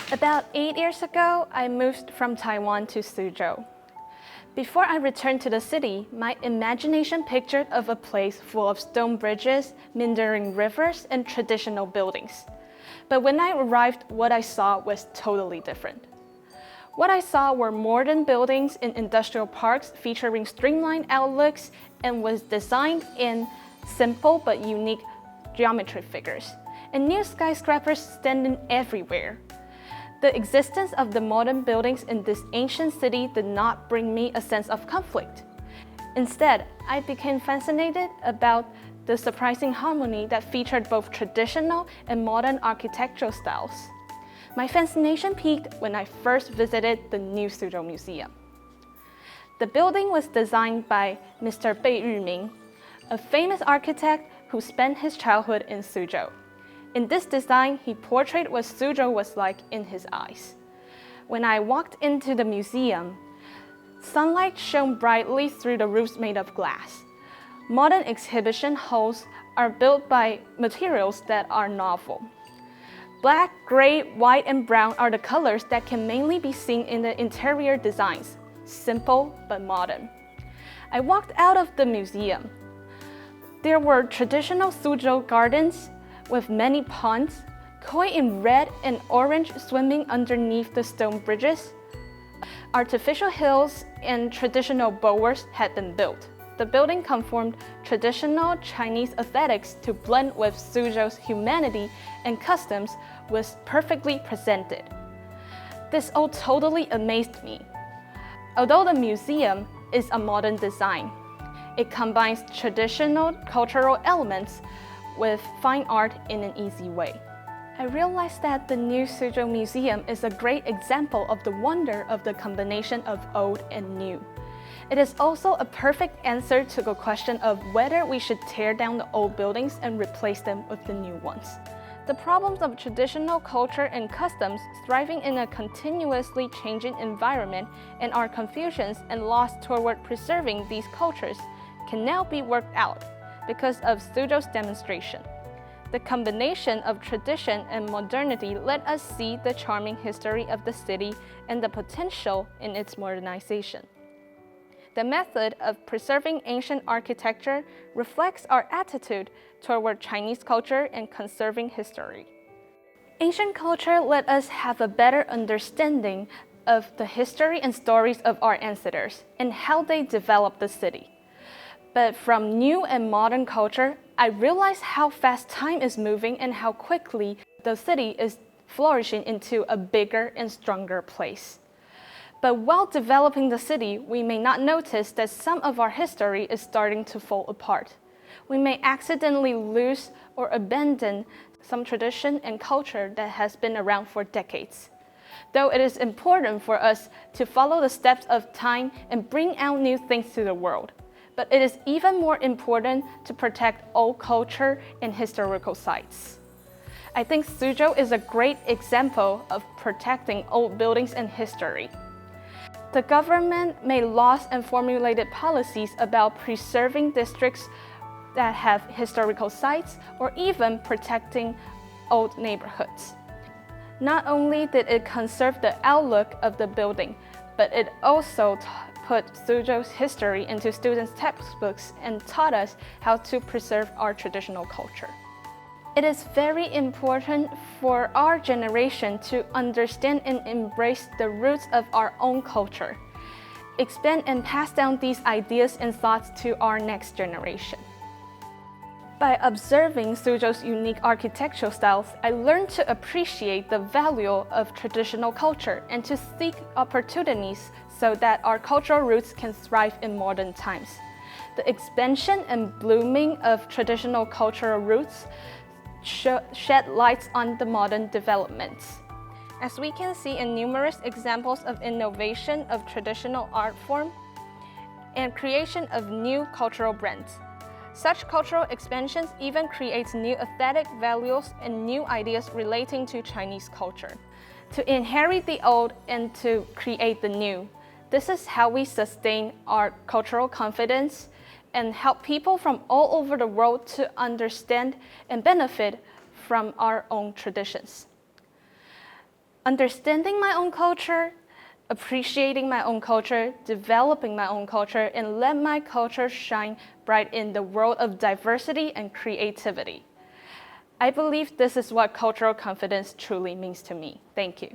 About 8 years ago, I moved from Taiwan to Suzhou. Before I returned to the city, my imagination pictured of a place full of stone bridges, meandering rivers, and traditional buildings. But when I arrived, what I saw was totally different. What I saw were modern buildings in industrial parks featuring streamlined outlooks and was designed in simple but unique geometry figures, and new skyscrapers standing everywhere. The existence of the modern buildings in this ancient city did not bring me a sense of conflict. Instead, I became fascinated about the surprising harmony that featured both traditional and modern architectural styles. My fascination peaked when I first visited the new Suzhou Museum. The building was designed by Mr. Bei Yuming, a famous architect who spent his childhood in Suzhou. In this design, he portrayed what Suzhou was like in his eyes. When I walked into the museum, sunlight shone brightly through the roofs made of glass. Modern exhibition halls are built by materials that are novel. Black, gray, white, and brown are the colors that can mainly be seen in the interior designs, simple but modern. I walked out of the museum. There were traditional Suzhou gardens with many ponds, koi in red and orange swimming underneath the stone bridges. Artificial hills and traditional bowers had been built. The building conformed traditional Chinese aesthetics to blend with Suzhou's humanity and customs was perfectly presented. This all totally amazed me. Although the museum is a modern design, it combines traditional cultural elements with fine art in an easy way. I realized that the new Suzhou Museum is a great example of the wonder of the combination of old and new. It is also a perfect answer to the question of whether we should tear down the old buildings and replace them with the new ones. The problems of traditional culture and customs thriving in a continuously changing environment and our confusions and loss toward preserving these cultures can now be worked out because of Suzhou's demonstration. The combination of tradition and modernity let us see the charming history of the city and the potential in its modernization. The method of preserving ancient architecture reflects our attitude toward Chinese culture and conserving history. Ancient culture let us have a better understanding of the history and stories of our ancestors and how they developed the city. But from new and modern culture, I realized how fast time is moving and how quickly the city is flourishing into a bigger and stronger place. But while developing the city, we may not notice that some of our history is starting to fall apart. We may accidentally lose or abandon some tradition and culture that has been around for decades. Though it is important for us to follow the steps of time and bring out new things to the world, but it is even more important to protect old culture and historical sites. I think Suzhou is a great example of protecting old buildings and history. The government made laws and formulated policies about preserving districts that have historical sites or even protecting old neighborhoods. Not only did it conserve the outlook of the building, but it also put Suzhou's history into students' textbooks and taught us how to preserve our traditional culture. It is very important for our generation to understand and embrace the roots of our own culture, expand and pass down these ideas and thoughts to our next generation. By observing Suzhou's unique architectural styles, I learned to appreciate the value of traditional culture and to seek opportunities so that our cultural roots can thrive in modern times. The expansion and blooming of traditional cultural roots shed light on the modern developments. As we can see in numerous examples of innovation of traditional art form and creation of new cultural brands. Such cultural expansions even creates new aesthetic values and new ideas relating to Chinese culture. To inherit the old and to create the new. This is how we sustain our cultural confidence and help people from all over the world to understand and benefit from our own traditions. Understanding my own culture, appreciating my own culture, developing my own culture, and let my culture shine bright in the world of diversity and creativity. I believe this is what cultural confidence truly means to me. Thank you.